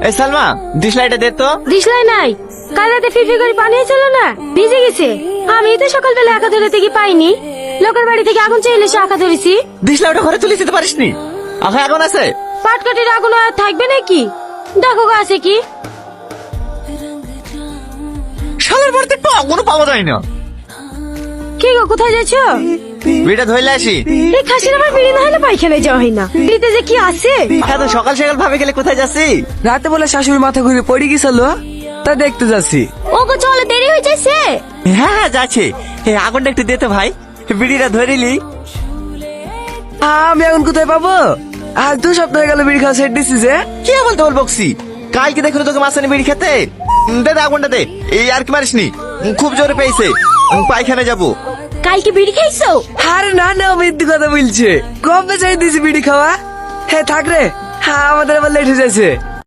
এই সালমা ডিসলাইটা দে তো। দিশলাই নাই, কাল রাতে ফিরফি করে পানি ছিল না, ভিজে গেছে। আমি তো সকালবেলা আঁকা ধরে কি পাইনি, লোকের বাড়ি থেকে আগুন চাইলে সে আঁকা ধরেছি। ডিসলাইটা ঘরে তুলে দিতে পারিস নি? আখা এখন আছে? পাটকাঠির আগুন আর থাকবে নাকি? দেখো গো আছে কি। শালার বাড়িতে একটু আগুনও পাওয়া যায় না। কি গো, কোথায় যাচ্ছ? বিড়িটা ধরলে আসি। এই খাসির আমার বিড়ি না হলে পায়খানায় যাওয়া হয় না। বিড়িতে যে কি আছে। এত সকাল সকাল ভাবে গেলে কোথায় যাচ্ছি? রাতে বলে শাশুড়ি মাথা ঘুরে পড়ে গেছিল, তা দেখতে যাচ্ছি। ও গো চলো, দেরি হয়ে যাচ্ছে। হ্যাঁ হ্যাঁ যাচ্ছে। আগুনটা একটু দে তো ভাই, বিড়িটা ধরিলি। আমি এখন কোথায় পাবো? আজ 2 সপ্তাহ হয়ে গেল বিড়ি খাওয়া ছেড়ে দিচ্ছি যে। কি বলতে বল বকছি? কালকে দেখলো তোকে মাসানি বিড়ি খেতে। দে দে আগুনটা দে। এই আর কি মারিস নি, খুব জোরে পেয়েছে, পায়খানা যাবো। কালকে বিড়ি খাইছো? আরে না না, মিথ্যে কথা বলছে। কবে ছেড়ে দিয়েছি বিড়ি খাওয়া। হ্যাঁ থাক রে, আমাদের আবার লেট হয়ে যাচ্ছে।